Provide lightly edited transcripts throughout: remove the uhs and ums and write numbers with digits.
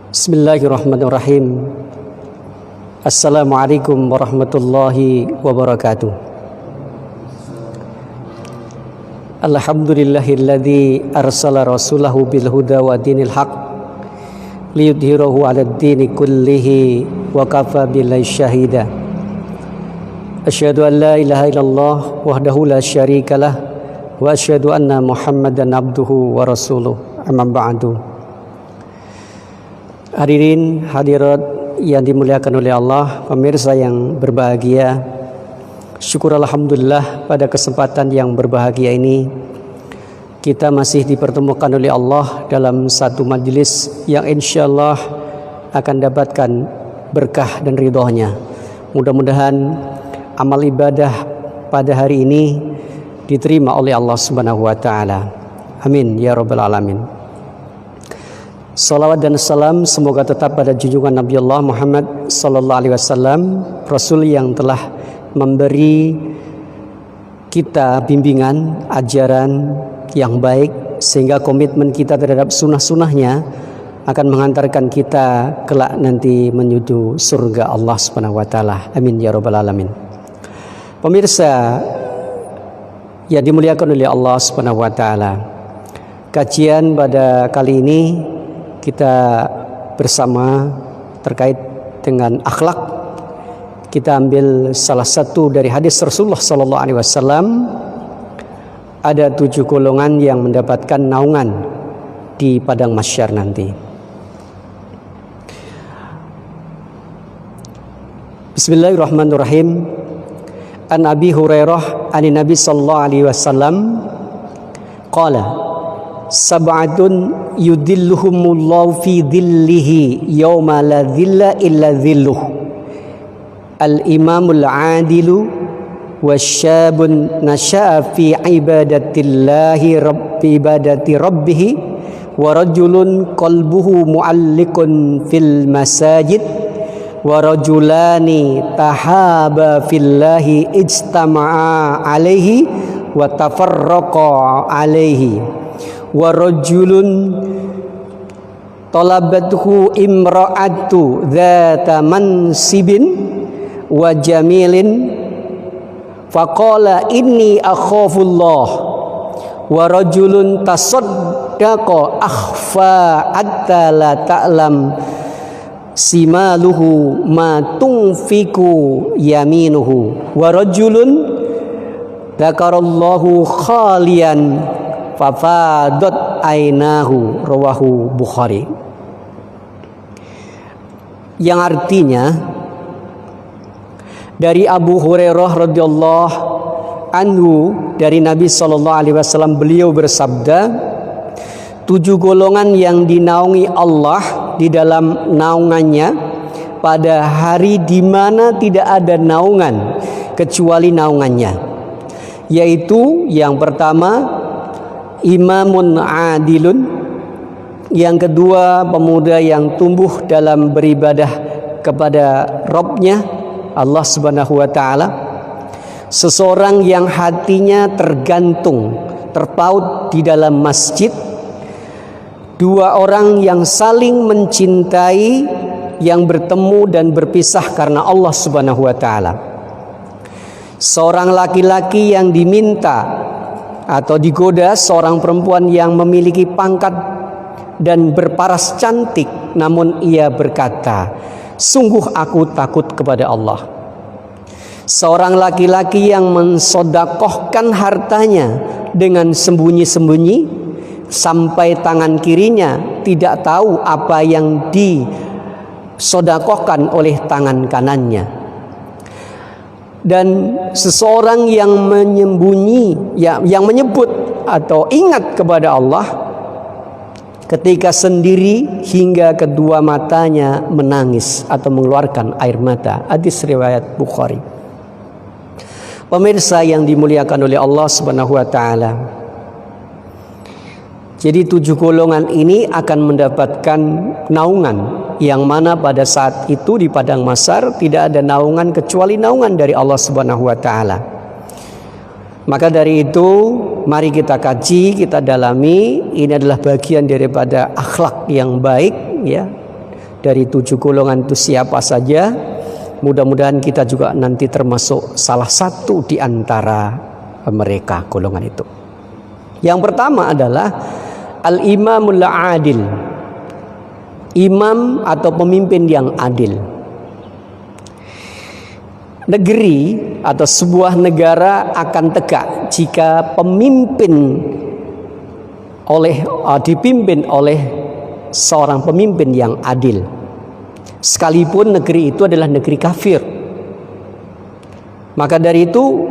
Bismillahirrahmanirrahim. Assalamualaikum warahmatullahi wabarakatuh. Alhamdulillahilladzi arsala rasulahu bil huda wa dinil haq liyudhhirahu 'alad dini kullihi wa kafa billahi syahida. Asyhadu an la ilaha illallah wahdahu la syarikalah wa asyhadu anna Muhammadan abduhu wa rasuluh. Amma ba'du. Hadirin hadirat yang dimuliakan oleh Allah, pemirsa yang berbahagia, syukur alhamdulillah pada kesempatan yang berbahagia ini kita masih dipertemukan oleh Allah dalam satu majelis yang insyaallah akan dapatkan berkah dan ridhonya. Mudah-mudahan amal ibadah pada hari ini diterima oleh Allah Subhanahu wa taala. Amin ya rabbal alamin. Salawat dan salam semoga tetap pada junjungan Nabi Allah Muhammad sallallahu alaihi wasallam, Rasul yang telah memberi kita bimbingan, ajaran yang baik, sehingga komitmen kita terhadap sunnah-sunnahnya akan mengantarkan kita kelak nanti menuju surga Allah Subhanahu wa taala. Amin ya rabbal alamin. Pemirsa yang dimuliakan oleh Allah Subhanahu wa taala, kajian pada kali ini kita bersama terkait dengan akhlak. Kita ambil salah satu dari hadis Rasulullah sallallahu alaihi wasallam. Ada 7 golongan yang mendapatkan naungan di padang mahsyar nanti. Bismillahirrahmanirrahim. An Abi Hurairah an Nabi sallallahu alaihi wasallam qala sab'atun yudilluhumullahu fi dhillihi yawma la dhilla illa dhilluh al-imamul adilu wasyabun nasha'a fi ibadatillahi ibadati rabbih wa rajulun qalbuhu mu'alliqun fil masajid wa rajulani tahaba fillahi ijtama'a alaihi wa tafarraqa alaihi wa rajulun talabathu imra'atu dzata mansibin wa jamilin faqala inni akhafullah wa rajulun tasaddaqa akhfa hatta la ta'lam simaluhu ma tunfiku yaminuhu wa rajulun dzakarallahu khalian fafadat ainahu, rawahu Bukhari. Yang artinya dari Abu Hurairah radhiyallahu anhu, dari Nabi sallallahu alaihi wasallam, beliau bersabda, 7 golongan yang dinaungi Allah di dalam naungannya pada hari di mana tidak ada naungan kecuali naungannya, yaitu yang pertama imamun adilun, yang kedua pemuda yang tumbuh dalam beribadah kepada Rabb-nya Allah Subhanahu wa taala, seseorang yang hatinya tergantung, terpaut di dalam masjid, 2 orang yang saling mencintai, yang bertemu dan berpisah karena Allah Subhanahu wa taala, seorang laki-laki yang diminta atau digoda seorang perempuan yang memiliki pangkat dan berparas cantik, namun ia berkata, sungguh aku takut kepada Allah. Seorang laki-laki yang mensodakohkan hartanya dengan sembunyi-sembunyi sampai tangan kirinya tidak tahu apa yang disodakohkan oleh tangan kanannya. Dan seseorang yang menyembunyi, yang menyebut atau ingat kepada Allah ketika sendiri hingga kedua matanya menangis atau mengeluarkan air mata. Hadis riwayat Bukhari. Pemirsa yang dimuliakan oleh Allah Subhanahu wa taala, jadi 7 golongan ini akan mendapatkan naungan, yang mana pada saat itu di padang mahsyar tidak ada naungan kecuali naungan dari Allah Subhanahu wa taala. Maka dari itu mari kita kaji, kita dalami. Ini adalah bagian daripada akhlak yang baik, ya. dari 7 golongan itu siapa saja. Mudah-mudahan kita juga nanti termasuk salah satu di antara mereka, golongan itu. Yang pertama adalah al-imamul adil, imam atau pemimpin yang adil. Negeri atau sebuah negara akan tegak jika dipimpin oleh seorang pemimpin yang adil. Sekalipun negeri itu adalah negeri kafir. Maka dari itu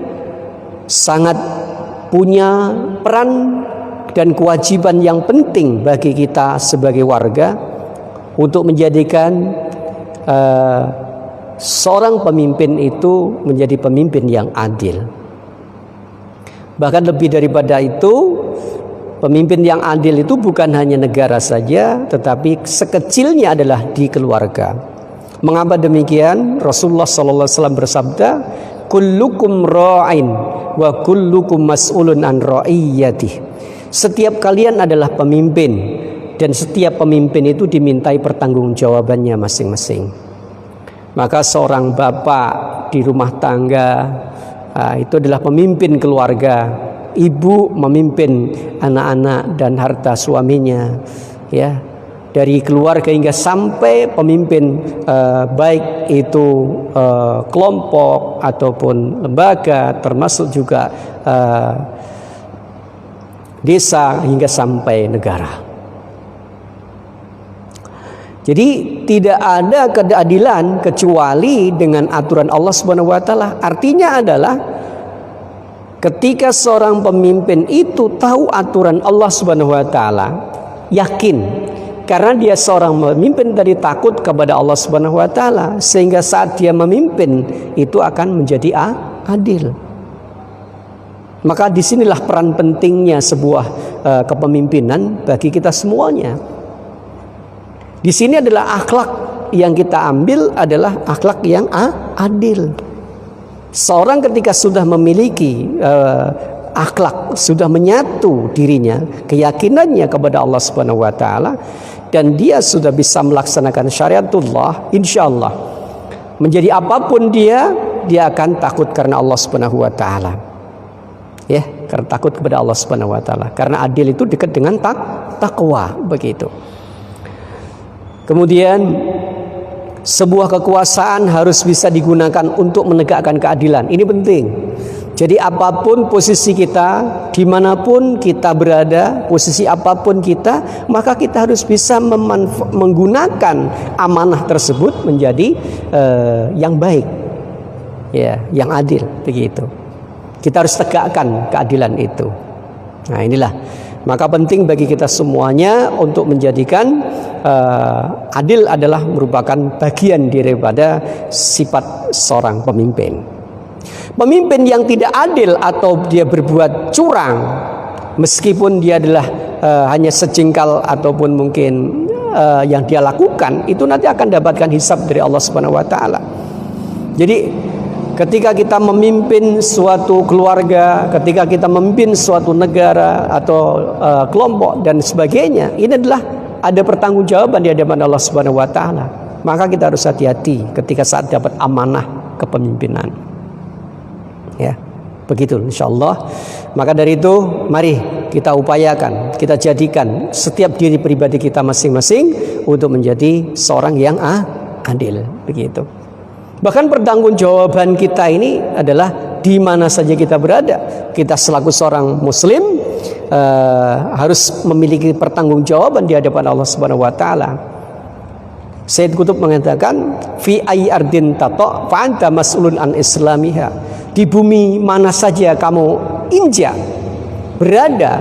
sangat punya peran dan kewajiban yang penting bagi kita sebagai warga untuk menjadikan seorang pemimpin itu menjadi pemimpin yang adil. Bahkan lebih daripada itu, pemimpin yang adil itu bukan hanya negara saja, tetapi sekecilnya adalah di keluarga. Mengapa demikian? Rasulullah SAW bersabda, kullukum ra'in wa kullukum mas'ulun an ra'iyyatih. Setiap kalian adalah pemimpin, dan setiap pemimpin itu dimintai pertanggungjawabannya masing-masing. Maka seorang bapak di rumah tangga itu adalah pemimpin keluarga. Ibu memimpin anak-anak dan harta suaminya, ya, dari keluarga hingga sampai pemimpin baik itu kelompok ataupun lembaga, termasuk juga desa hingga sampai negara. Jadi tidak ada keadilan kecuali dengan aturan Allah Subhanahu wa taala. Artinya adalah ketika seorang pemimpin itu tahu aturan Allah Subhanahu wa taala, yakin, karena dia seorang pemimpin tadi takut kepada Allah Subhanahu wa taala, sehingga saat dia memimpin itu akan menjadi adil. Maka disinilah peran pentingnya sebuah kepemimpinan bagi kita semuanya. Di sini adalah akhlak yang kita ambil adalah akhlak yang adil. Seorang ketika sudah memiliki akhlak, sudah menyatu dirinya, keyakinannya kepada Allah Subhanahu wa taala, dan dia sudah bisa melaksanakan syariatullah, insyaallah menjadi apapun dia akan takut karena Allah Subhanahu wa taala. Ya, karena takut kepada Allah Subhanahu wa taala. Karena adil itu dekat dengan takwa, begitu. Kemudian sebuah kekuasaan harus bisa digunakan untuk menegakkan keadilan. Ini penting. Jadi apapun posisi kita, dimanapun kita berada, posisi apapun kita, maka kita harus bisa menggunakan amanah tersebut menjadi yang baik, ya, yang adil, begitu. Kita harus tegakkan keadilan itu. Nah, inilah. Maka penting bagi kita semuanya untuk menjadikan adil adalah merupakan bagian daripada sifat seorang pemimpin. Pemimpin yang tidak adil atau dia berbuat curang, meskipun dia adalah hanya sejengkal ataupun mungkin yang dia lakukan, itu nanti akan dapatkan hisab dari Allah Subhanahu wa taala. Jadi ketika kita memimpin suatu keluarga, ketika kita memimpin suatu negara atau kelompok dan sebagainya, ini adalah ada pertanggungjawaban di hadapan Allah Subhanahu wa taala. Maka kita harus hati-hati ketika saat dapat amanah kepemimpinan. Ya, begitu insyaallah. Maka dari itu mari kita upayakan, kita jadikan setiap diri pribadi kita masing-masing untuk menjadi seorang yang adil, begitu. Bahkan pertanggungjawaban kita ini adalah di mana saja kita berada. Kita selaku seorang muslim harus memiliki pertanggungjawaban di hadapan Allah Subhanahu wa taala. Sayyid Qutb mengatakan, fi ayyi ardin tata fa anta mas'ulun an islamiha. Di bumi mana saja kamu injak berada,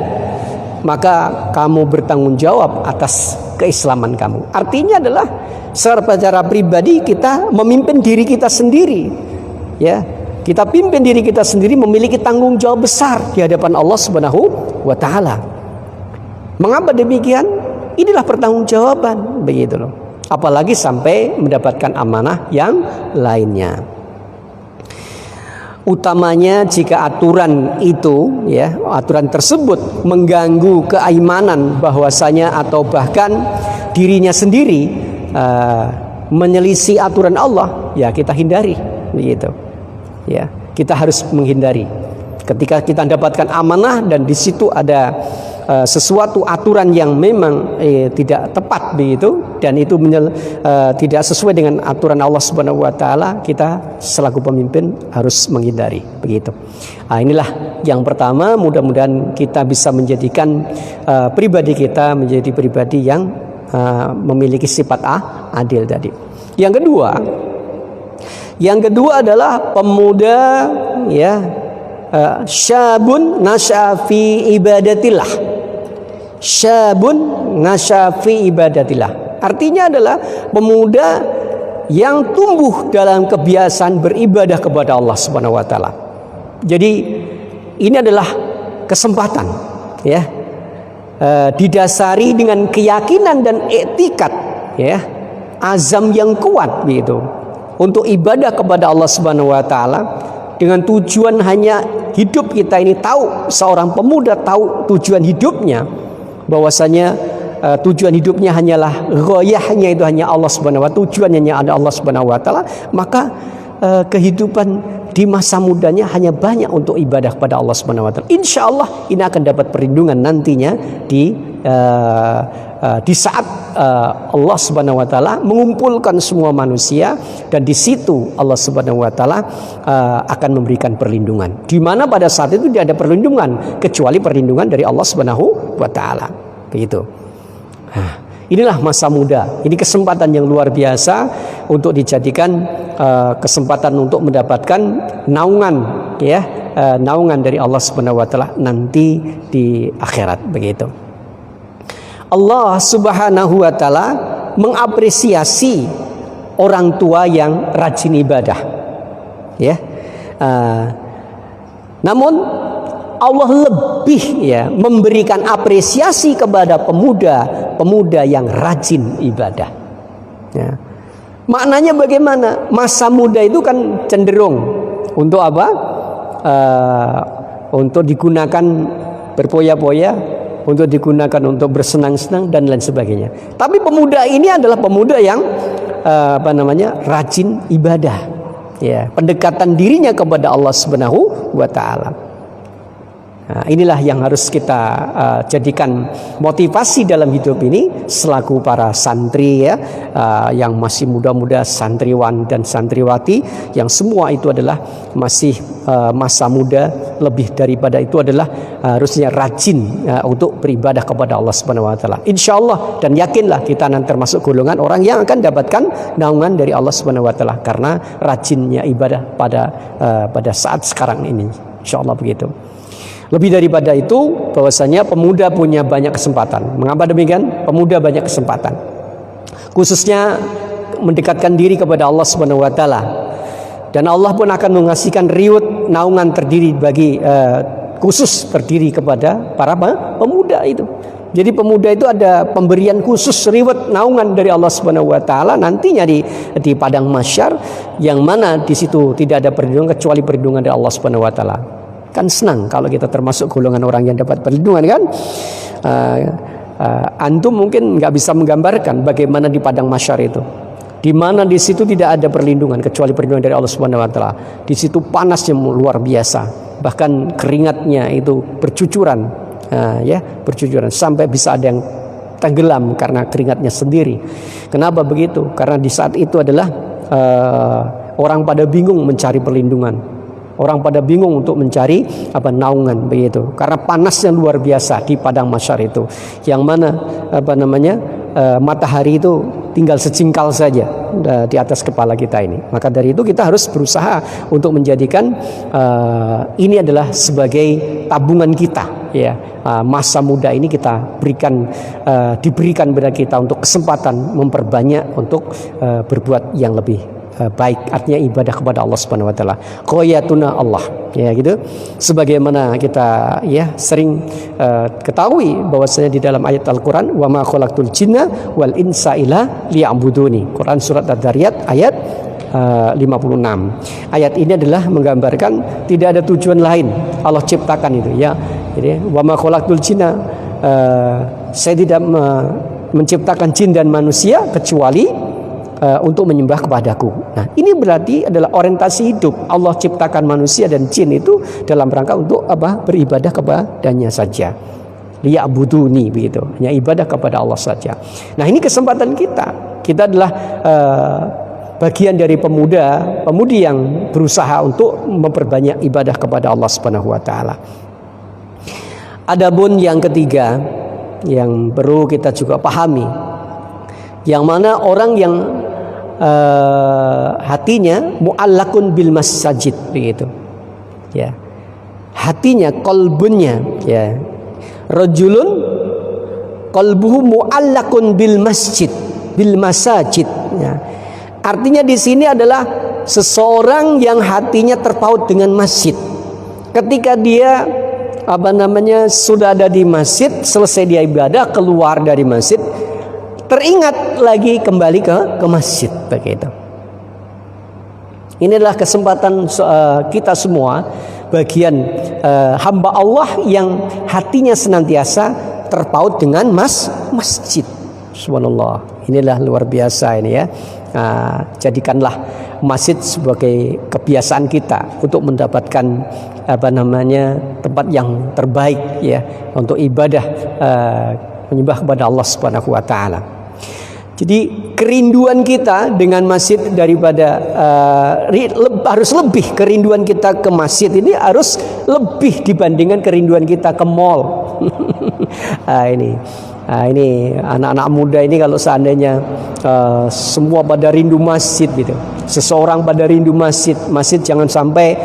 maka kamu bertanggung jawab atas keislaman kamu. Artinya adalah secara pribadi kita memimpin diri kita sendiri, ya, kita pimpin diri kita sendiri, memiliki tanggung jawab besar di hadapan Allah Subhanahu wa taala. Mengapa demikian? Inilah pertanggungjawaban, begitu loh. Apalagi sampai mendapatkan amanah yang lainnya. Utamanya jika aturan itu, ya, aturan tersebut mengganggu keimanan bahwasanya atau bahkan dirinya sendiri menyelisih aturan Allah, ya kita hindari, begitu. Ya, kita harus menghindari. Ketika kita dapatkan amanah dan di situ ada sesuatu aturan yang memang tidak tepat begitu, dan itu tidak sesuai dengan aturan Allah Subhanahu wa taala, kita selaku pemimpin harus menghindari, begitu. Nah, inilah yang pertama, mudah-mudahan kita bisa menjadikan pribadi kita menjadi pribadi yang memiliki sifat adil tadi. Yang kedua adalah pemuda, ya, syabun nasya fi ibadatillah. Syabun nasya fi ibadatillah. Artinya adalah pemuda yang tumbuh dalam kebiasaan beribadah kepada Allah Subhanahu wa taala. Jadi ini adalah kesempatan, ya. Didasari dengan keyakinan dan etikat, ya, azam yang kuat begitu untuk ibadah kepada Allah Subhanahu wa taala, dengan tujuan hanya hidup kita ini tahu, seorang pemuda tahu tujuan hidupnya, bahwasanya tujuan hidupnya hanyalah ghoyahnya itu hanya Allah Subhanahu wa taala, tujuannya hanya ada Allah Subhanahu wa taala, maka kehidupan di masa mudanya hanya banyak untuk ibadah kepada Allah Subhanahu wa taala. Insyaallah ini akan dapat perlindungan nantinya di saat Allah Subhanahu wa taala mengumpulkan semua manusia, dan di situ Allah Subhanahu wa taala akan memberikan perlindungan. Di mana pada saat itu tidak ada perlindungan kecuali perlindungan dari Allah Subhanahu wa taala. Begitu. Inilah masa muda. Ini kesempatan yang luar biasa untuk dijadikan kesempatan untuk mendapatkan naungan, ya, naungan dari Allah Subhanahu wa taala nanti di akhirat, begitu. Allah Subhanahu wa taala mengapresiasi orang tua yang rajin ibadah, ya. Namun Allah lebih, ya, memberikan apresiasi kepada pemuda yang rajin ibadah, ya. Maknanya bagaimana? Masa muda itu kan cenderung untuk apa? Untuk digunakan berpoya-poya, untuk digunakan untuk bersenang-senang dan lain sebagainya. Tapi pemuda ini adalah pemuda yang rajin ibadah, ya, pendekatan dirinya kepada Allah Subhanahu wa taala. Nah, inilah yang harus kita jadikan motivasi dalam hidup ini selaku para santri, ya, yang masih muda-muda, santriwan dan santriwati, yang semua itu adalah masih masa muda. Lebih daripada itu adalah harusnya rajin untuk beribadah kepada Allah Subhanahu wa taala. Insyaallah, dan yakinlah kita nanti termasuk golongan orang yang akan dapatkan naungan dari Allah Subhanahu wa taala karena rajinnya ibadah pada saat sekarang ini. Insyaallah begitu. Lebih daripada itu, bahwasanya pemuda punya banyak kesempatan. Mengapa demikian? Pemuda banyak kesempatan, khususnya mendekatkan diri kepada Allah Subhanahu wa taala. Dan Allah pun akan mengasihkan riwayat naungan khusus terdiri kepada para pemuda itu. Jadi pemuda itu ada pemberian khusus riwayat naungan dari Allah Subhanahu wa taala nantinya di padang mahsyar, yang mana di situ tidak ada perlindungan kecuali perlindungan dari Allah Subhanahu wa taala. Kan senang kalau kita termasuk golongan orang yang dapat perlindungan, kan? Antum mungkin nggak bisa menggambarkan bagaimana di padang mahsyar itu, di mana di situ tidak ada perlindungan kecuali perlindungan dari Allah Subhanahu wa taala. Di situ panasnya luar biasa, bahkan keringatnya itu bercucuran, bercucuran sampai bisa ada yang tenggelam karena keringatnya sendiri. Kenapa begitu? Karena di saat itu adalah orang pada bingung mencari perlindungan. Orang pada bingung untuk mencari naungan, begitu. Karena panasnya luar biasa di padang mahsyar itu, yang mana matahari itu tinggal secingkal saja di atas kepala kita ini. Maka dari itu kita harus berusaha untuk menjadikan ini adalah sebagai tabungan kita, ya. Masa muda ini kita diberikan kepada kita untuk kesempatan memperbanyak untuk berbuat yang lebih baik, artinya ibadah kepada Allah Subhanahu wa taala. Qoyatuna Allah, ya, gitu. Sebagaimana kita, ya, sering ketahui bahwasanya di dalam ayat Al-Qur'an, wa ma khalaqtul jinna wal insa illa liya'buduni. Quran surat Ad-Dariyat ayat 56. Ayat ini adalah menggambarkan tidak ada tujuan lain Allah ciptakan itu, ya. Jadi wa ma khalaqtul jinna, saya tidak menciptakan jin dan manusia kecuali untuk menyembah kepadaku. Nah, ini berarti adalah orientasi hidup. Allah ciptakan manusia dan jin itu dalam rangka untuk beribadah kepadanya saja. Liya'buduni, begitu. Hanya ibadah kepada Allah saja. Nah, ini kesempatan kita. Kita adalah bagian dari pemudi yang berusaha untuk memperbanyak ibadah kepada Allah Subhanahu wa taala. Adapun yang ketiga yang perlu kita juga pahami, yang mana orang yang hatinya mu'allakun bil masajid, begitu. Ya. Hatinya, qalbunya, ya. Rajulun qalbuhu mu'allakun bil masjid, bil masajid, ya. Artinya di sini adalah seseorang yang hatinya terpaut dengan masjid. Ketika dia sudah ada di masjid, selesai dia ibadah, keluar dari masjid, teringat lagi kembali ke masjid, begitu. Ini adalah kesempatan kita semua, bagian hamba Allah yang hatinya senantiasa terpaut dengan masjid. Subhanallah. Inilah luar biasa ini, ya. Jadikanlah masjid sebagai kebiasaan kita untuk mendapatkan tempat yang terbaik, ya, untuk ibadah menyembah kepada Allah Subhanahu wa taala. Jadi kerinduan kita dengan masjid daripada harus lebih, kerinduan kita ke masjid ini harus lebih dibandingkan kerinduan kita ke mall. Ini anak-anak muda ini kalau seandainya semua pada rindu masjid, gitu. Seseorang pada rindu masjid jangan sampai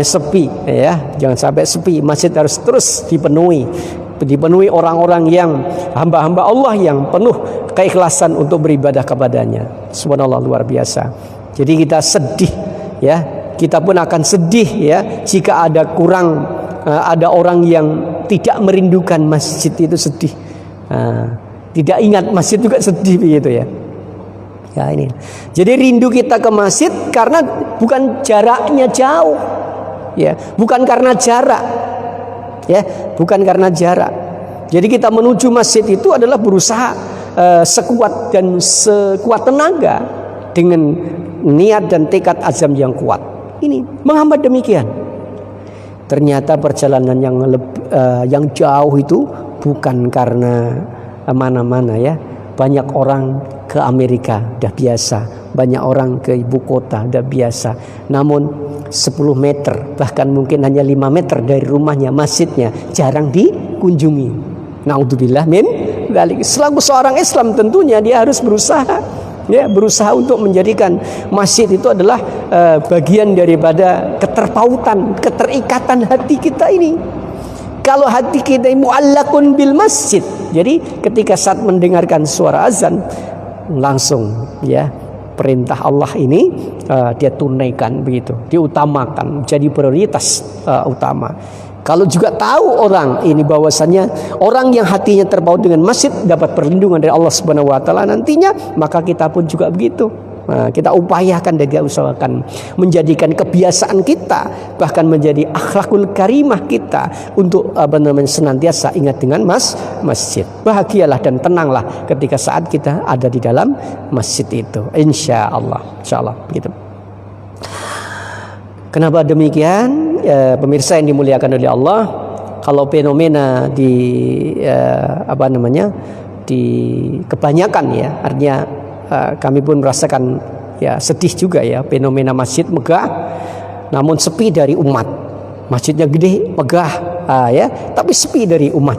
sepi, ya. Jangan sampai sepi. Masjid harus terus dipenuhi orang-orang yang hamba-hamba Allah yang penuh keikhlasan untuk beribadah kepadanya. Subhanallah, luar biasa. Jadi kita sedih, ya. Kita pun akan sedih, ya, jika ada orang yang tidak merindukan masjid, itu sedih. Tidak ingat masjid juga sedih, begitu, ya. Ya, ini. Jadi rindu kita ke masjid karena bukan jaraknya jauh, ya, bukan karena jarak, ya, bukan karena jarak. Jadi kita menuju masjid itu adalah berusaha sekuat dan sekuat tenaga dengan niat dan tekad azam yang kuat. Ini menghambat demikian. Ternyata perjalanan yang jauh itu bukan karena mana-mana, ya. Banyak orang ke Amerika udah biasa, banyak orang ke ibu kota udah biasa. Namun 10 meter, bahkan mungkin hanya 5 meter dari rumahnya, masjidnya jarang dikunjungi. Naudzubillah min dzalik. Selaku seorang Islam tentunya dia harus berusaha, ya, berusaha untuk menjadikan masjid itu adalah bagian daripada keterpautan, keterikatan hati kita ini. Kalau hati kita mu'allakun bil masjid, jadi ketika saat mendengarkan suara azan langsung, ya, perintah Allah ini dia tunaikan, begitu, diutamakan, jadi prioritas utama. Kalau juga tahu orang ini bahwasannya orang yang hatinya terpaut dengan masjid dapat perlindungan dari Allah Subhanahu wa taala nantinya, maka kita pun juga begitu. Kita upayakan dan kita usahakan menjadikan kebiasaan kita, bahkan menjadi akhlakul karimah kita untuk senantiasa ingat dengan masjid. Bahagialah dan tenanglah ketika saat kita ada di dalam masjid itu, insya Allah gitu. Kenapa demikian? Pemirsa yang dimuliakan oleh Allah, kalau fenomena di kebanyakan, ya, artinya kami pun merasakan, ya, sedih juga, ya, fenomena masjid megah namun sepi dari umat. Masjidnya gede, megah, ya, tapi sepi dari umat,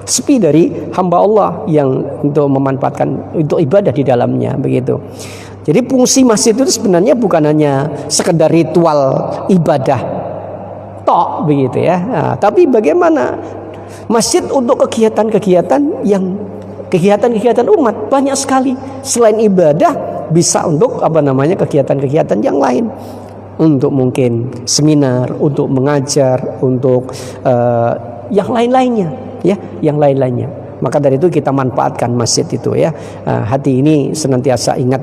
sepi dari hamba Allah yang untuk memanfaatkan untuk ibadah di dalamnya, begitu. Jadi fungsi masjid itu sebenarnya bukan hanya sekedar ritual ibadah tok, begitu, ya. Tapi bagaimana masjid untuk kegiatan-kegiatan umat banyak sekali. Selain ibadah bisa untuk kegiatan-kegiatan yang lain, untuk mungkin seminar, untuk mengajar, untuk yang lain-lainnya, ya, yang lain-lainnya. Maka dari itu kita manfaatkan masjid itu, ya. Hati ini senantiasa ingat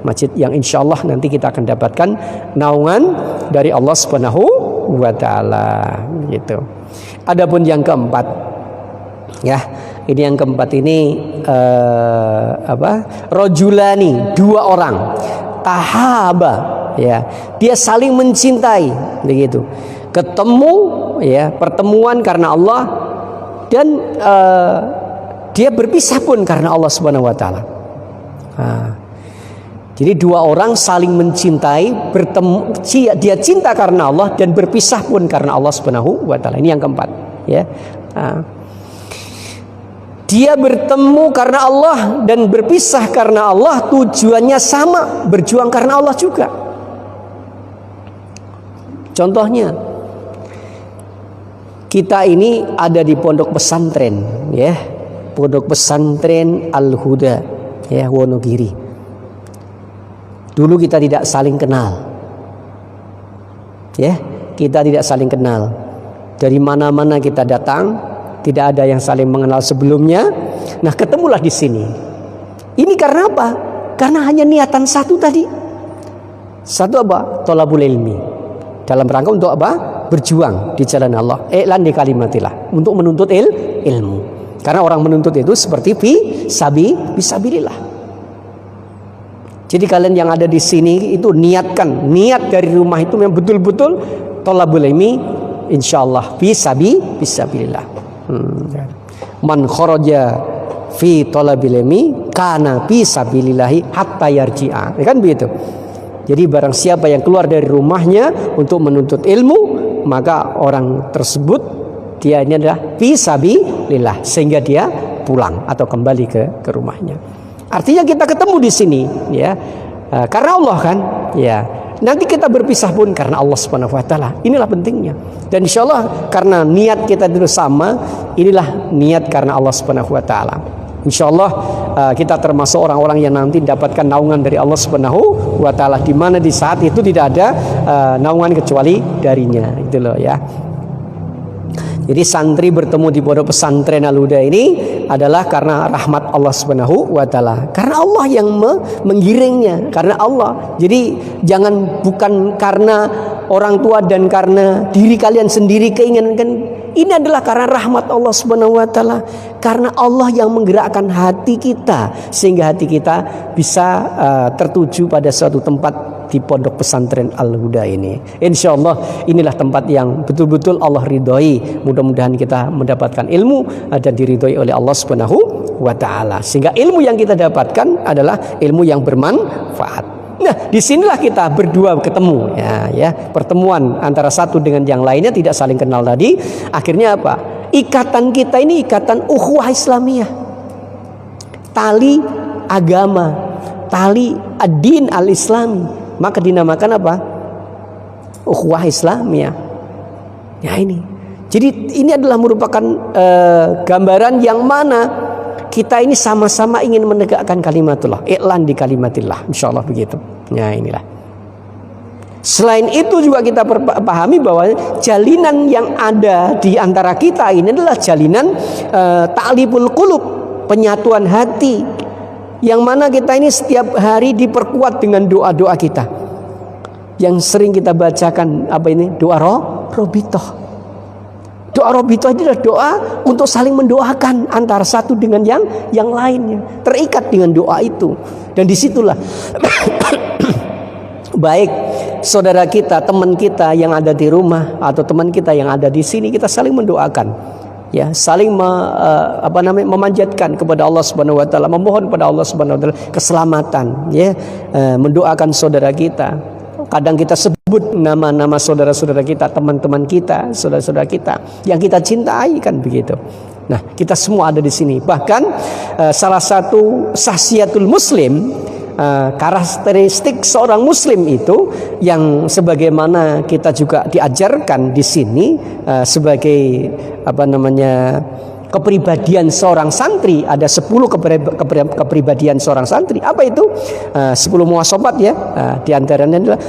masjid yang insya Allah nanti kita akan dapatkan naungan dari Allah Subhanahu wa taala, gitu. Adapun yang keempat, ya, Ini yang keempat ini rojulani, dua orang, tahaba, ya, dia saling mencintai, begitu. Ketemu, ya, pertemuan karena Allah, dan dia berpisah pun karena Allah Subhanahu wa taala. Jadi dua orang saling mencintai, bertemu, dia cinta karena Allah dan berpisah pun karena Allah Subhanahu wa taala. Ini yang keempat, ya. Dia bertemu karena Allah dan berpisah karena Allah, tujuannya sama, berjuang karena Allah juga. Contohnya, kita ini ada di pondok pesantren, ya, pondok pesantren Al-Huda, ya, Wonogiri. Dulu kita tidak saling kenal, ya, kita tidak saling kenal. Dari mana-mana kita datang, tidak ada yang saling mengenal sebelumnya. Nah, ketemulah di sini. Ini karena apa? Karena hanya niatan satu tadi. Satu apa? Thalabul ilmi. Dalam rangka untuk apa? Berjuang di jalan Allah. I'lan di kalimatillah. Untuk menuntut ilmu. Karena orang menuntut itu seperti fisabilillah. Jadi kalian yang ada di sini itu niatkan, niat dari rumah itu memang betul-betul thalabul ilmi, insyaallah fisabilillah. Man kharaja fi talabil ilmi kana fi sabilillahi hatta yarji'a. Kan begitu. Jadi barang siapa yang keluar dari rumahnya untuk menuntut ilmu, maka orang tersebut dia ini adalah fi sabilillah, sehingga dia pulang atau kembali ke rumahnya. Artinya kita ketemu di sini, ya. Karena Allah kan, ya. Nanti kita berpisah pun karena Allah Subhanahu wa taala. Inilah pentingnya. Dan insyaallah karena niat kita itu sama, inilah niat karena Allah Subhanahu wa taala. Insyaallah kita termasuk orang-orang yang nanti dapatkan naungan dari Allah Subhanahu wa taala, di mana di saat itu tidak ada naungan kecuali darinya. Itu loh, ya. Jadi santri bertemu di pondok pesantren Al-Huda ini adalah karena rahmat Allah Subhanahu wa taala. Karena Allah yang menggiringnya, karena Allah. Jadi bukan karena orang tua dan karena diri kalian sendiri keinginan. Ini adalah karena rahmat Allah Subhanahu wa taala. Karena Allah yang menggerakkan hati kita sehingga hati kita bisa tertuju pada suatu tempat di pondok pesantren Al-Huda ini. Insyaallah inilah tempat yang betul-betul Allah ridhoi. Mudah-mudahan kita mendapatkan ilmu dan diridhoi oleh Allah Subhanahu wa taala. Sehingga ilmu yang kita dapatkan adalah ilmu yang bermanfaat. Nah, disinilah kita berdua ketemu, ya. Pertemuan antara satu dengan yang lainnya, tidak saling kenal tadi. Akhirnya apa? Ikatan kita ini ikatan ukhuwah Islamiyah. Tali agama, tali ad-din al-Islami. Maka dinamakan apa? Ukhuwah Islamiyah. Ya ini. Jadi ini adalah merupakan gambaran yang mana kita ini sama-sama ingin menegakkan kalimatullah, i'lan di kalimatillah, insyaallah begitu. Ya inilah. Selain itu juga kita pahami bahwa jalinan yang ada di antara kita ini adalah jalinan ta'libul qulub, penyatuan hati, yang mana kita ini setiap hari diperkuat dengan doa-doa kita. Yang sering kita bacakan apa ini? Doa robitoh. Doa robitoh itu adalah doa untuk saling mendoakan antara satu dengan yang lainnya, terikat dengan doa itu. Dan disitulah baik saudara kita, teman kita yang ada di rumah atau teman kita yang ada di sini, kita saling mendoakan, ya, saling memanjatkan kepada Allah Subhanahu wa taala, memohon kepada Allah Subhanahu wa taala keselamatan, ya, mendoakan saudara kita. Kadang kita sebut nama-nama saudara-saudara kita, teman-teman kita, saudara-saudara kita yang kita cintai, kan begitu. Nah, kita semua ada di sini. Bahkan salah satu sahsiatul muslim, karakteristik seorang muslim itu yang sebagaimana kita juga diajarkan di sini sebagai kepribadian seorang santri, ada 10 kepribadian seorang santri. Apa itu? 10 muwasabat, ya. Di antaranya adalah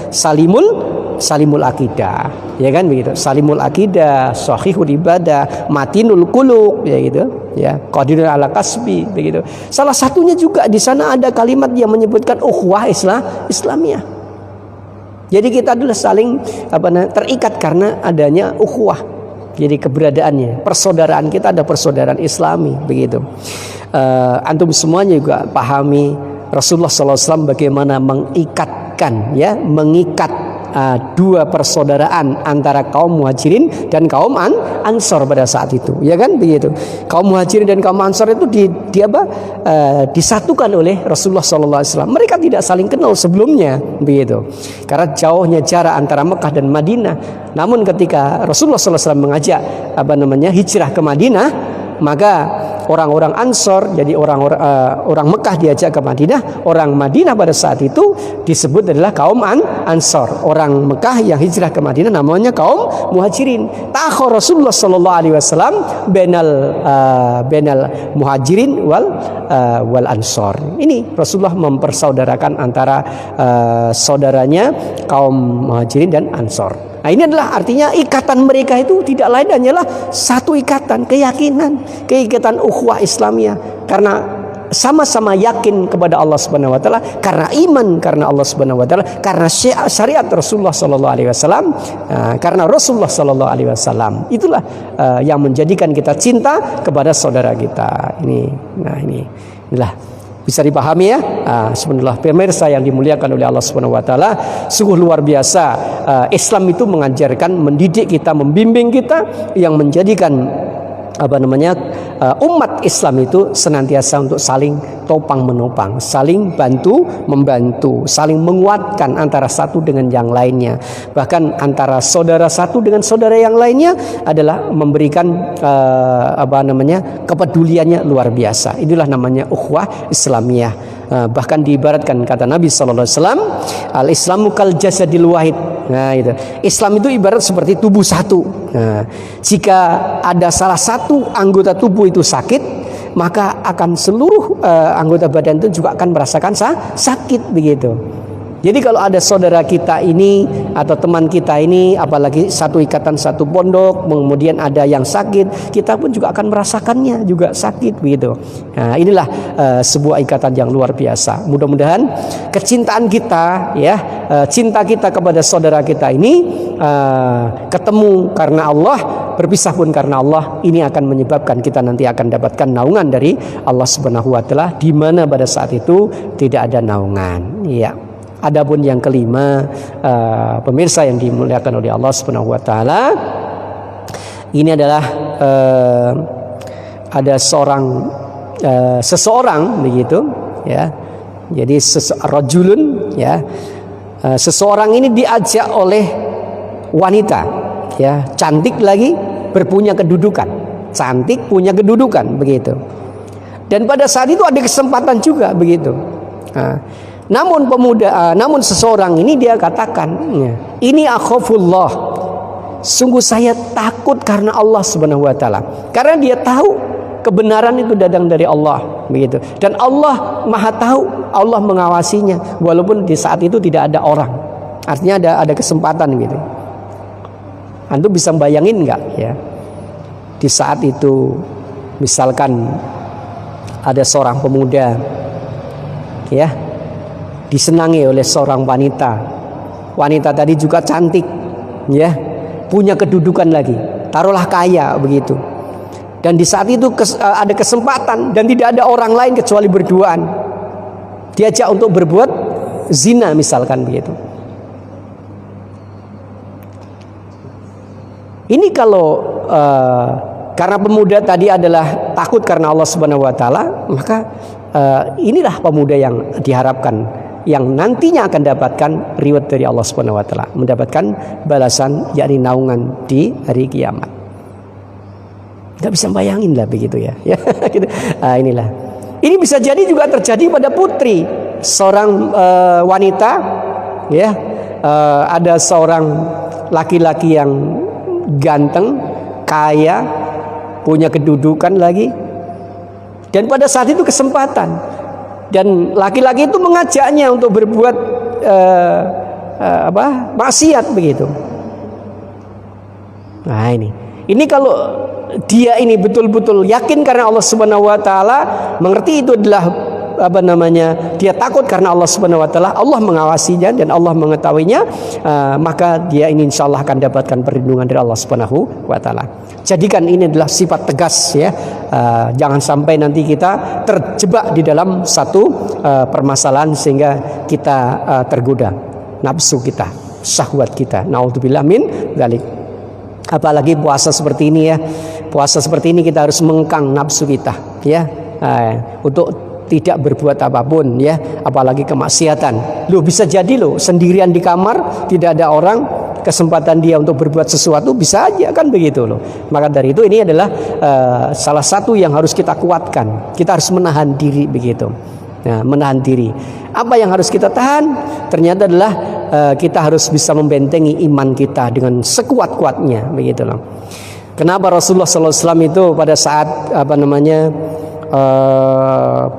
salimul akidah, ya kan begitu. Salimul akidah, sahihul ibadah, matinul qulub, ya gitu, ya. Qadirun ala kasbi, begitu. Salah satunya juga di sana ada kalimat yang menyebutkan ukhuwah Islamiyah. Jadi kita adalah saling terikat karena adanya ukhuwah. Jadi keberadaannya, persaudaraan kita ada persaudaraan Islami begitu. Antum semuanya juga pahami Rasulullah SAW bagaimana mengikat dua persaudaraan antara kaum Muhajirin dan kaum Ansor pada saat itu, ya kan begitu. Kaum Muhajirin dan kaum Ansor itu disatukan oleh Rasulullah SAW. Mereka tidak saling kenal sebelumnya, begitu. Karena jauhnya jarak antara Mekah dan Madinah. Namun ketika Rasulullah SAW mengajak hijrah ke Madinah, maka orang-orang Ansor, jadi orang Mekah diajak ke Madinah, orang Madinah pada saat itu disebut adalah kaum Ansor. Orang Mekah yang hijrah ke Madinah namanya kaum Muhajirin. Takhor Rasulullah sallallahu alaihi wasallam benal Muhajirin wal Ansor. Ini Rasulullah mempersaudarakan antara saudaranya kaum Muhajirin dan Ansor. Nah, ini adalah artinya ikatan mereka itu tidak lain hanyalah satu ikatan, keikatan ukhuwah Islamiyah, karena sama-sama yakin kepada Allah Subhanahu wa taala, karena iman karena Allah Subhanahu wa taala, karena syariat Rasulullah sallallahu alaihi wasallam, karena Rasulullah sallallahu alaihi wasallam. Itulah yang menjadikan kita cinta kepada saudara kita. Inilah bisa dipahami ya. Sebenarnya pemirsa yang dimuliakan oleh Allah Subhanahu wa taala, sungguh luar biasa. Islam itu mengajarkan, mendidik kita, membimbing kita, yang menjadikan umat Islam itu senantiasa untuk saling topang menopang, saling bantu membantu, saling menguatkan antara satu dengan yang lainnya. Bahkan antara saudara satu dengan saudara yang lainnya adalah memberikan kepeduliannya luar biasa. Inilah namanya ukhuwah Islamiyah. Bahkan diibaratkan kata Nabi sallallahu alaihi wasallam, al-Islamu kal jasadil wahid. Nah, itu. Islam itu ibarat seperti tubuh satu. Nah, jika ada salah satu anggota tubuh itu sakit, maka akan seluruh anggota badan itu juga akan merasakan sakit begitu. Jadi kalau ada saudara kita ini atau teman kita ini, apalagi satu ikatan satu pondok, kemudian ada yang sakit, kita pun juga akan merasakannya juga sakit begitu. Nah, inilah sebuah ikatan yang luar biasa. Mudah-mudahan kecintaan kita, cinta kita kepada saudara kita ini ketemu karena Allah, berpisah pun karena Allah. Ini akan menyebabkan kita nanti akan dapatkan naungan dari Allah Subhanahu wa taala, di mana pada saat itu tidak ada naungan. Iya. Adapun yang kelima, pemirsa yang dimuliakan oleh Allah Subhanahu wa taala, ini adalah ada seseorang begitu ya. Jadi rajulun ya. Seseorang ini diajak oleh wanita ya, cantik lagi, berpunya kedudukan. Cantik, punya kedudukan begitu. Dan pada saat itu ada kesempatan juga begitu. Namun seseorang ini dia katakan, ini akhafullah, sungguh saya takut karena Allah Subhanahu wa taala. Karena dia tahu kebenaran itu datang dari Allah begitu. Dan Allah Maha tahu, Allah mengawasinya walaupun di saat itu tidak ada orang. Artinya ada kesempatan gitu. Antum bisa bayangin enggak ya? Di saat itu misalkan ada seorang pemuda ya, disenangi oleh seorang wanita. Wanita tadi juga cantik, ya, punya kedudukan lagi, taruhlah kaya begitu. Dan di saat itu ada kesempatan dan tidak ada orang lain kecuali berduaan. Diajak untuk berbuat zina misalkan begitu. Ini kalau karena pemuda tadi adalah takut karena Allah Subhanahu wa taala, maka inilah pemuda yang diharapkan, yang nantinya akan dapatkan reward dari Allah Subhanahu wa taala, mendapatkan balasan yakni naungan di hari kiamat. Tidak bisa bayangin lah begitu ya. Inilah. Ini bisa jadi juga terjadi pada putri seorang wanita ya. Ada seorang laki-laki yang ganteng, kaya, punya kedudukan lagi. Dan pada saat itu kesempatan, dan laki-laki itu mengajaknya untuk berbuat maksiat begitu. Nah ini kalau dia ini betul-betul yakin karena Allah Subhanahu wa taala, mengerti itu adalah dia takut karena Allah Subhanahu wa taala, Allah mengawasinya dan Allah mengetahuinya, maka dia ini insyaallah akan dapatkan perlindungan dari Allah Subhanahu wa taala. Jadikan ini adalah sifat tegas ya. Jangan sampai nanti kita terjebak di dalam satu permasalahan sehingga kita tergoda nafsu kita, syahwat kita. Naudzubillah min dzalik. Apalagi puasa seperti ini ya. Puasa seperti ini kita harus mengekang nafsu kita ya. Untuk tidak berbuat apapun ya, apalagi kemaksiatan. Loh, bisa jadi loh sendirian di kamar, tidak ada orang, kesempatan dia untuk berbuat sesuatu bisa aja kan begitu loh. Maka dari itu ini adalah salah satu yang harus kita kuatkan. Kita harus menahan diri begitu. Nah, menahan diri. Apa yang harus kita tahan? Ternyata adalah kita harus bisa membentengi iman kita dengan sekuat-kuatnya begitu loh. Kenapa Rasulullah SAW itu pada saat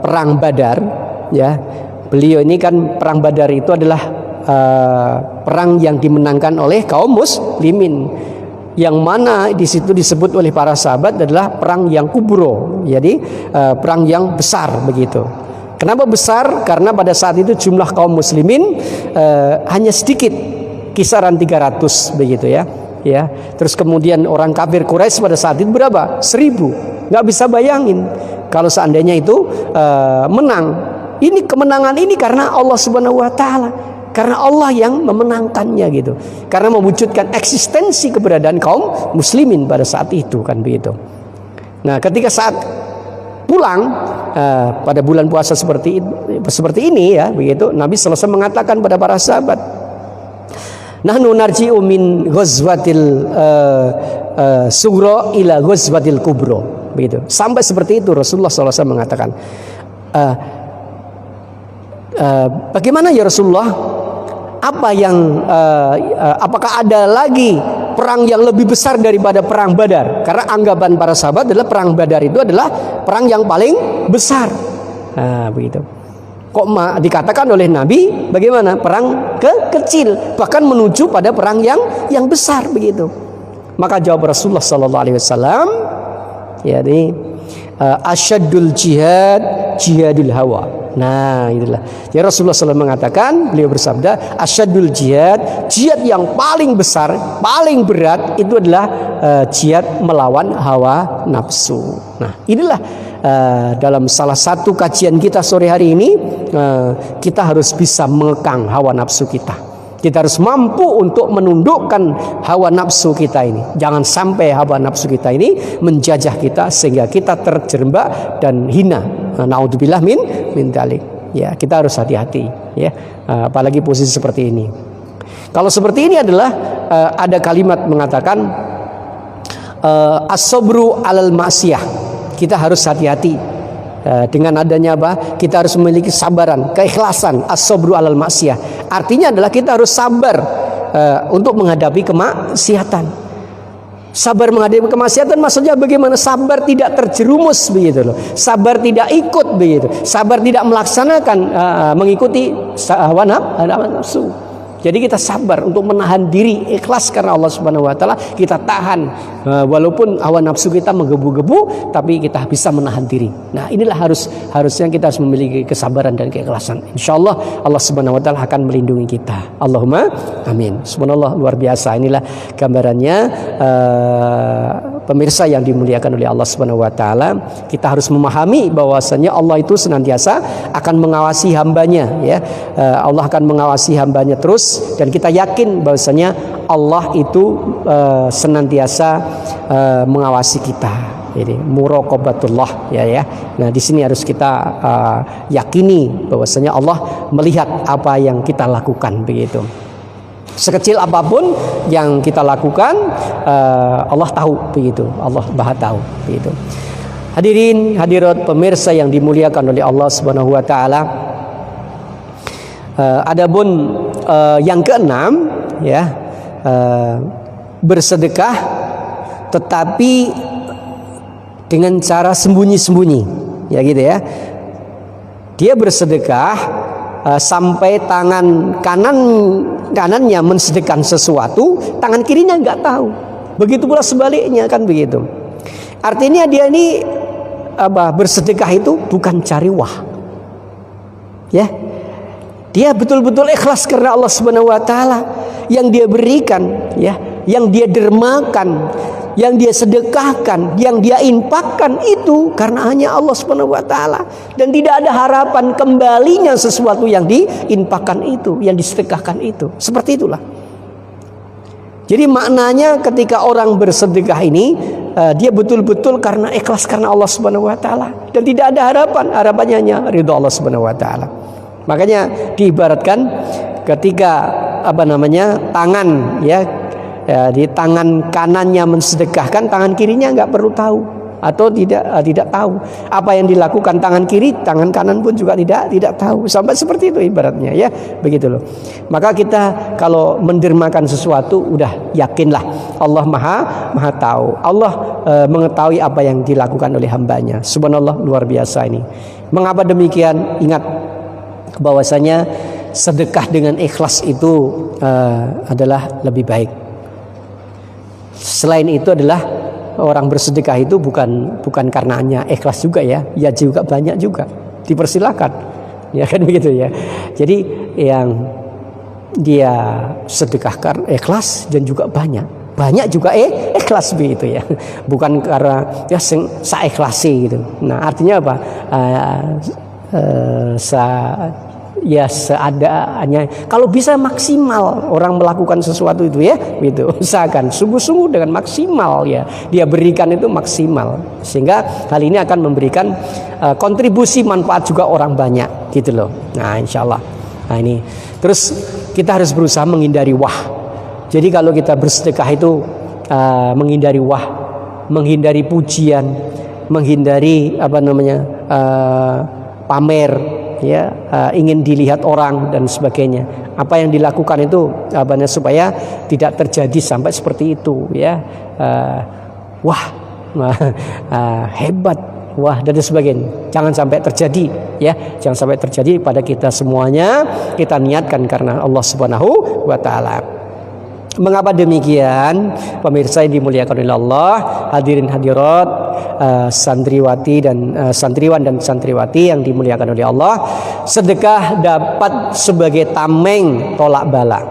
perang Badar ya, beliau ini kan perang Badar itu adalah perang yang dimenangkan oleh kaum muslimin, yang mana di situ disebut oleh para sahabat adalah perang yang kubro, jadi perang yang besar begitu. Kenapa besar? Karena pada saat itu jumlah kaum muslimin hanya sedikit, kisaran 300 begitu ya. Ya, terus kemudian orang kafir Quraisy pada saat itu berapa? 1000. Nggak bisa bayangin kalau seandainya itu menang. Ini kemenangan ini karena Allah Subhanahu wa taala. Karena Allah yang memenangkannya gitu. Karena mewujudkan eksistensi keberadaan kaum muslimin pada saat itu kan begitu. Nah, ketika saat pulang pada bulan puasa seperti ini ya, begitu Nabi selesai mengatakan pada para sahabat, nahnu narji'u min ghazwatil sughra ila ghazwatil kubra, begitu. Sampai seperti itu Rasulullah SAW mengatakan, bagaimana ya Rasulullah? Apakah ada lagi perang yang lebih besar daripada perang Badar? Karena anggapan para sahabat adalah perang Badar itu adalah perang yang paling besar. Nah, begitu. Kok dikatakan oleh Nabi bagaimana? Perang kecil, bahkan menuju pada perang yang besar begitu. Maka jawab Rasulullah sallallahu alaihi wasallam, yakni asyaddul jihad jihadul hawa. Nah, itulah. Ya Rasulullah SAW mengatakan, beliau bersabda, asyadul jihad, jihad yang paling besar, paling berat itu adalah jihad melawan hawa nafsu. Nah, inilah dalam salah satu kajian kita sore hari ini, kita harus bisa mengekang hawa nafsu kita. Kita harus mampu untuk menundukkan hawa nafsu kita ini. Jangan sampai hawa nafsu kita ini menjajah kita sehingga kita terjerembab dan hina. Naudzubillah min dzalik. Ya, kita harus hati-hati ya. Apalagi posisi seperti ini. Kalau seperti ini adalah ada kalimat mengatakan as-sabru 'alal ma'siyah. Kita harus hati-hati. Dengan adanya apa? Kita harus memiliki sabaran, keikhlasan, as-sabru 'alal ma'siyah. Artinya adalah kita harus sabar untuk menghadapi kemaksiatan. Sabar menghadapi kemaksiatan maksudnya bagaimana? Sabar tidak terjerumus begitu loh. Sabar tidak ikut begitu. Sabar tidak melaksanakan mengikuti hawa nafsu. Jadi kita sabar untuk menahan diri, ikhlas karena Allah Subhanahu wa taala, kita tahan walaupun hawa nafsu kita menggebu-gebu, tapi kita bisa menahan diri. Nah, inilah harusnya kita harus memiliki kesabaran dan keikhlasan. Insyaallah Allah Subhanahu wa taala akan melindungi kita. Allahumma amin. Subhanallah, luar biasa. Inilah gambarannya pemirsa yang dimuliakan oleh Allah Subhanahu wa taala. Kita harus memahami bahwasanya Allah itu senantiasa akan mengawasi hambanya ya. Allah akan mengawasi hambanya terus, dan kita yakin bahwasanya Allah itu senantiasa mengawasi kita. Jadi muraqabatullah ya. Nah, di sini harus kita yakini bahwasanya Allah melihat apa yang kita lakukan begitu. Sekecil apapun yang kita lakukan, Allah tahu begitu. Allah Maha tahu begitu. Hadirin hadirat pemirsa yang dimuliakan oleh Allah Subhanahu wa taala. Adapun yang keenam ya, bersedekah tetapi dengan cara sembunyi-sembunyi ya gitu ya. Dia bersedekah sampai tangan kanannya mensedekahkan sesuatu, tangan kirinya nggak tahu. Begitu pula sebaliknya kan begitu. Artinya dia ini bersedekah itu bukan cari wah. Ya. Dia betul-betul ikhlas karena Allah Subhanahu wa taala. Yang dia berikan, ya, yang dia dermakan, yang dia sedekahkan, yang dia infakkan itu karena hanya Allah Subhanahu wa taala, dan tidak ada harapan kembalinya sesuatu yang diinfakkan itu, yang disedekahkan itu. Seperti itulah. Jadi maknanya ketika orang bersedekah ini dia betul-betul karena ikhlas karena Allah Subhanahu wa taala, dan tidak ada harapan, harapannya hanya ridha Allah Subhanahu wa taala. Makanya diibaratkan ketika tangan, ya, di tangan kanannya mensedekahkan, tangan kirinya nggak perlu tahu atau tidak tahu apa yang dilakukan tangan kiri, tangan kanan pun juga tidak tahu, sampai seperti itu ibaratnya, ya, begitu loh. Maka kita kalau mendermakan sesuatu udah yakinlah Allah maha tahu, Allah mengetahui apa yang dilakukan oleh hambanya. Subhanallah, luar biasa ini. Mengapa demikian? Ingat bahwasanya sedekah dengan ikhlas itu adalah lebih baik. Selain itu adalah orang bersedekah itu bukan karena hanya ikhlas juga, ya juga banyak juga dipersilakan, ya kan begitu ya. Jadi yang dia sedekahkan ikhlas dan juga banyak juga ikhlas begitu ya, bukan karena ya sa ikhlasi gitu. Nah artinya apa? Seadanya. Kalau bisa maksimal orang melakukan sesuatu itu, ya, gitu. Usahakan sungguh-sungguh dengan maksimal, ya. Dia berikan itu maksimal, sehingga hal ini akan memberikan kontribusi manfaat juga orang banyak, gitu loh. Nah, insyaallah. Nah ini. Terus kita harus berusaha menghindari wah. Jadi kalau kita bersedekah itu menghindari wah, menghindari pujian, menghindari pamer, ya, ingin dilihat orang dan sebagainya. Apa yang dilakukan itu supaya tidak terjadi sampai seperti itu, ya. Wah, hebat, wah, dan sebagainya. Jangan sampai terjadi, ya. Jangan sampai terjadi pada kita semuanya. Kita niatkan karena Allah Subhanahu wa taala. Mengapa demikian? Pemirsa yang dimuliakan oleh Allah, hadirin hadirat, santriwati dan santriwan dan santriwati yang dimuliakan oleh Allah, sedekah dapat sebagai tameng tolak bala.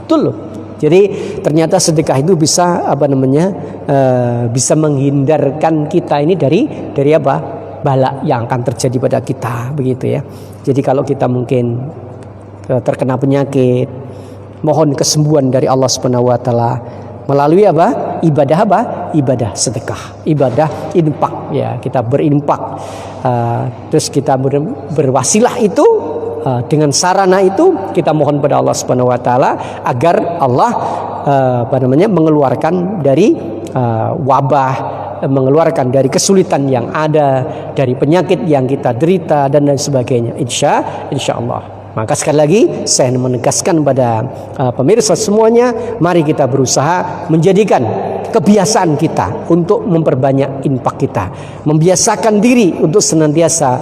Betul loh. Jadi ternyata sedekah itu bisa bisa menghindarkan kita ini dari apa? Bala yang akan terjadi pada kita, begitu ya. Jadi kalau kita mungkin terkena penyakit, mohon kesembuhan dari Allah Subhanahu wa taala melalui apa? Ibadah sedekah, ibadah infak, ya. Kita berinfak, terus kita berwasilah itu, dengan sarana itu kita mohon pada Allah Subhanahu wa taala agar Allah mengeluarkan dari wabah, mengeluarkan dari kesulitan yang ada, dari penyakit yang kita derita dan lain sebagainya, insya Allah. Maka sekali lagi saya menegaskan pada pemirsa semuanya, mari kita berusaha menjadikan kebiasaan kita untuk memperbanyak infak kita, membiasakan diri untuk senantiasa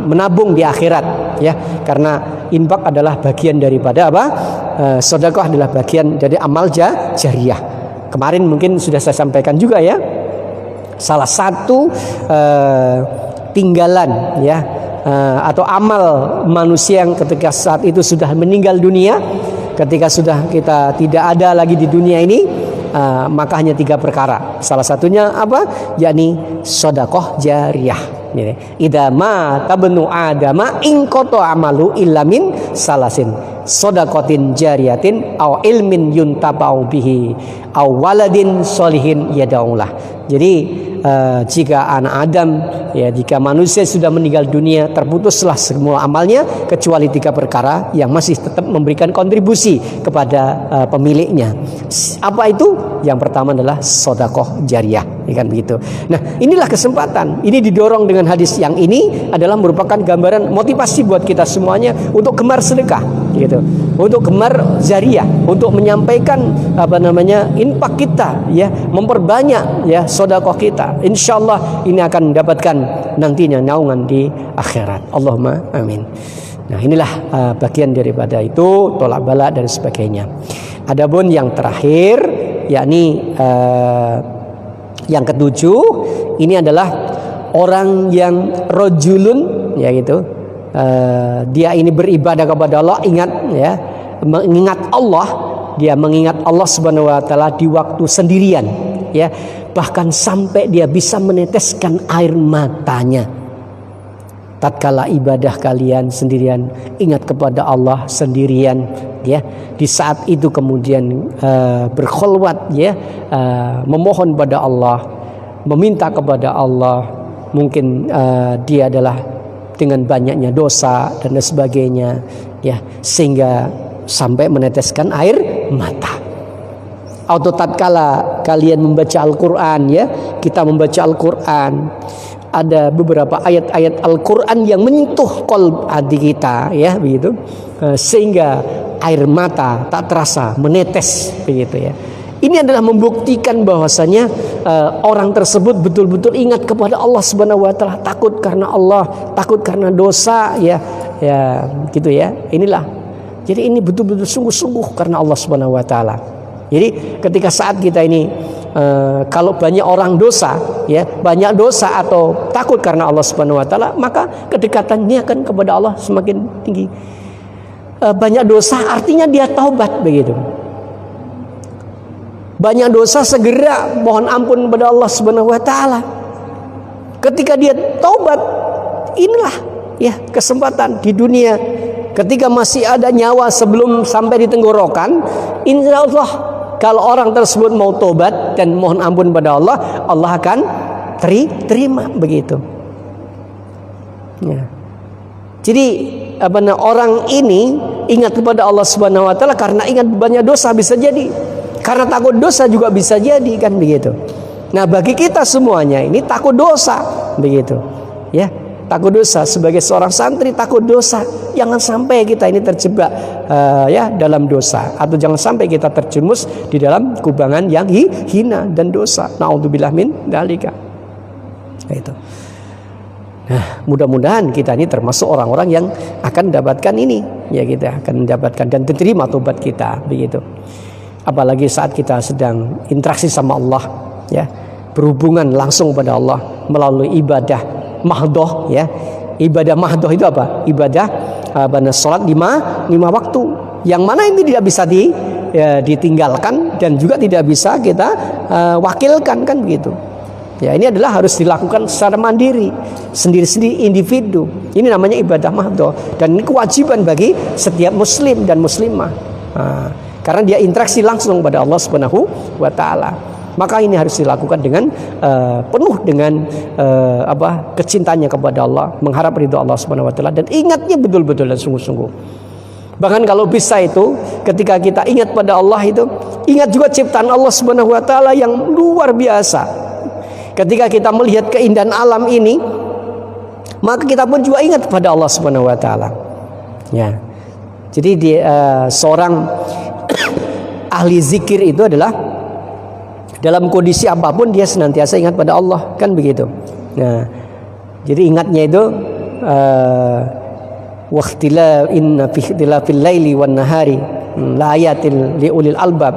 menabung di akhirat, ya. Karena infak adalah bagian daripada sedekah adalah bagian dari amal jariyah. Kemarin mungkin sudah saya sampaikan juga, ya. Salah satu tinggalan, ya, atau amal manusia yang ketika saat itu sudah meninggal dunia, ketika sudah kita tidak ada lagi di dunia ini, maka hanya 3 perkara. Salah satunya apa? Yakni sedekah jariyah. Idza mata ibnu adama in qata amalu illa min salasin, sedaqatin jariyatin aw ilmin yuntafa'u bihi aw waladin sholihin yad'ulah. Jadi jika anak Adam, ya, jika manusia sudah meninggal dunia, terputuslah semua amalnya kecuali 3 perkara yang masih tetap memberikan kontribusi kepada pemiliknya. Apa itu? Yang pertama adalah sedekah jariyah, ya kan begitu. Nah, inilah kesempatan. Ini didorong dengan hadis yang ini adalah merupakan gambaran motivasi buat kita semuanya untuk gemar sedekah, gitu. Untuk gemar jariyah, untuk menyampaikan infak kita, ya, memperbanyak, ya, sedekah kita. Insyaallah ini akan mendapatkan nantinya naungan di akhirat. Allahumma amin. Nah, inilah bagian daripada itu, tolak bala dan sebagainya. Adapun yang terakhir, yakni yang ketujuh, ini adalah orang yang rojulun, ya gitu. Dia ini beribadah kepada Allah, ingat ya, mengingat Allah, dia mengingat Allah Subhanahu wa taala di waktu sendirian, ya. Bahkan sampai dia bisa meneteskan air matanya. Tatkala ibadah kalian sendirian, ingat kepada Allah sendirian, ya. Di saat itu kemudian berkhulwat, ya, memohon pada Allah, meminta kepada Allah. Mungkin dia adalah dengan banyaknya dosa dan lain sebagainya, ya, sehingga sampai meneteskan air mata. Atau tatkala kalian membaca Al-Quran, ya, kita membaca Al-Quran, ada beberapa ayat-ayat Al-Quran yang menyentuh qalb hati kita, ya, begitu, sehingga air mata tak terasa menetes, begitu ya. Ini adalah membuktikan bahwasanya orang tersebut betul-betul ingat kepada Allah Subhanahu wa taala, takut karena Allah, takut karena dosa, ya, ya, gitu ya. Inilah. Jadi ini betul-betul sungguh-sungguh karena Allah Subhanahu wa taala. Jadi ketika saat kita ini kalau banyak orang dosa, ya, banyak dosa atau takut karena Allah Subhanahu wa taala, maka kedekatannya akan kepada Allah semakin tinggi. Banyak dosa artinya dia taubat, begitu. Banyak dosa segera mohon ampun kepada Allah Subhanahu wa taala. Ketika dia taubat, inilah, ya, kesempatan di dunia. Ketika masih ada nyawa sebelum sampai di tenggorokan, insya Allah kalau orang tersebut mau taubat dan mohon ampun kepada Allah, Allah akan terima, begitu. Ya. Jadi orang ini ingat kepada Allah Subhanahu wa taala karena ingat banyak dosa, bisa jadi. Karena takut dosa juga bisa jadi, kan begitu. Nah, bagi kita semuanya ini takut dosa, begitu. Ya, takut dosa sebagai seorang santri, takut dosa. Jangan sampai kita ini terjebak ya dalam dosa, atau jangan sampai kita terjerumus di dalam kubangan yang hina dan dosa. Naudzubillah min dzalika. Itu. Nah, mudah-mudahan kita ini termasuk orang-orang yang akan mendapatkan ini, ya, kita akan mendapatkan dan diterima tobat kita, begitu. Apalagi saat kita sedang interaksi sama Allah, ya, berhubungan langsung pada Allah melalui ibadah mahdoh, ya. Ibadah mahdoh itu apa? Ibadah salat lima waktu, yang mana ini tidak bisa ditinggalkan dan juga tidak bisa kita wakilkan, kan begitu. Ya, ini adalah harus dilakukan secara mandiri, sendiri-sendiri, individu. Ini namanya ibadah mahdoh, dan ini kewajiban bagi setiap muslim dan muslimah. Karena dia interaksi langsung pada Allah Subhanahu wa taala. Maka ini harus dilakukan dengan penuh dengan kecintaannya kepada Allah, mengharap ridho Allah Subhanahu wa taala, dan ingatnya betul-betul dan sungguh-sungguh. Bahkan kalau bisa itu, ketika kita ingat pada Allah itu, ingat juga ciptaan Allah Subhanahu wa taala yang luar biasa. Ketika kita melihat keindahan alam ini, maka kita pun juga ingat pada Allah Subhanahu wa taala. Ya. Jadi seorang ahli zikir itu adalah dalam kondisi apapun dia senantiasa ingat pada Allah, kan begitu. Nah, jadi ingatnya itu waqtila inna fi ikhtilafil laili wan nahari la ayatil liulil albab.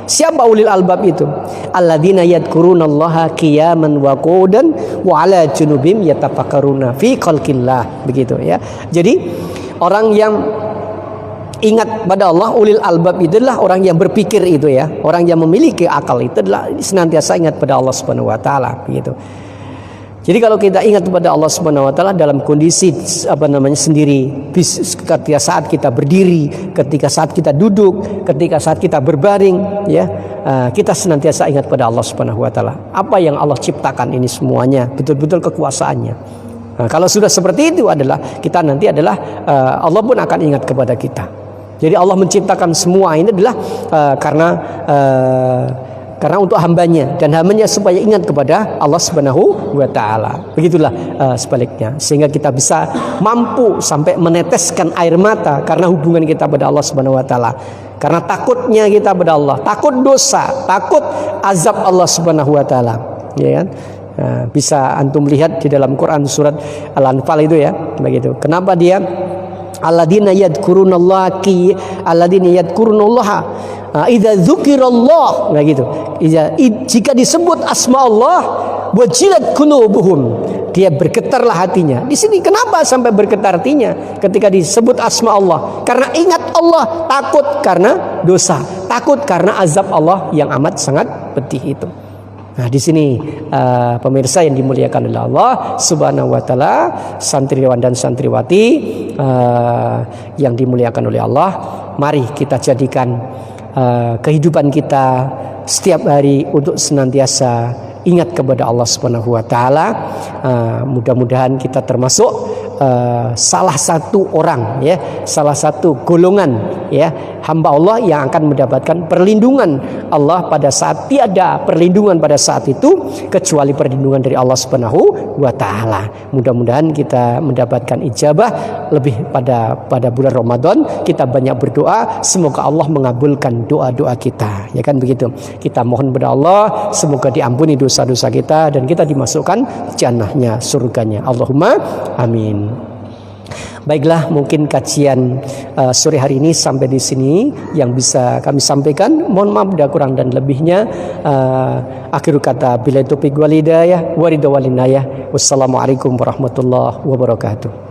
Siapa ulil albab itu? Alladzina yadhkurunallaha qiyaman wa qu'udan wa 'ala junubihim yatafakkaruna fi khalqillah, begitu ya. Jadi orang yang ingat pada Allah, ulil albab itu adalah orang yang berpikir itu, ya, orang yang memiliki akal itu adalah senantiasa ingat pada Allah Subhanahu wa taala, begitu. Jadi kalau kita ingat kepada Allah Subhanahu wa taala dalam kondisi sendiri, ketika saat kita berdiri, ketika saat kita duduk, ketika saat kita berbaring, ya, kita senantiasa ingat pada Allah Subhanahu wa taala. Apa yang Allah ciptakan ini semuanya, betul-betul kekuasaannya. Nah, kalau sudah seperti itu adalah kita nanti adalah Allah pun akan ingat kepada kita. Jadi Allah menciptakan semua ini adalah karena untuk hambanya, dan hambanya supaya ingat kepada Allah Subhanahu wa taala. Begitulah sebaliknya, sehingga kita bisa mampu sampai meneteskan air mata karena hubungan kita pada Allah Subhanahu wa taala. Karena takutnya kita pada Allah, takut dosa, takut azab Allah Subhanahu wa taala, ya kan? Bisa antum lihat di dalam Quran surat Al-Anfal itu, ya, begitu. Kenapa dia alladzina yadhkurunallaha idza dzukirallah, nah gitu. Jika disebut asma Allah, wajilat qulubuhum, dia bergetarlah hatinya. Di sini kenapa sampai bergetar hatinya ketika disebut asma Allah? Karena ingat Allah, takut karena dosa, takut karena azab Allah yang amat sangat pedih itu. Nah, di sini pemirsa yang dimuliakan oleh Allah Subhanahu wa taala, santriwan dan santriwati yang dimuliakan oleh Allah, mari kita jadikan kehidupan kita setiap hari untuk senantiasa ingat kepada Allah Subhanahu wa taala. Mudah-mudahan kita termasuk salah satu orang, ya, salah satu golongan, ya, hamba Allah yang akan mendapatkan perlindungan Allah pada saat tiada perlindungan pada saat itu kecuali perlindungan dari Allah Subhanahu wa taala. Mudah-mudahan kita mendapatkan ijabah lebih pada bulan Ramadan. Kita banyak berdoa, semoga Allah mengabulkan doa-doa kita, ya kan begitu. Kita mohon kepada Allah semoga diampuni dosa-dosa kita dan kita dimasukkan jannahnya, surganya. Allahumma amin. Baiklah, mungkin kajian sore hari ini sampai di sini yang bisa kami sampaikan. Mohon maaf bila kurang dan lebihnya. Akhirul kata, billahi taufiq wal hidayah wa ridha wal inayah. Wassalamualaikum warahmatullahi wabarakatuh.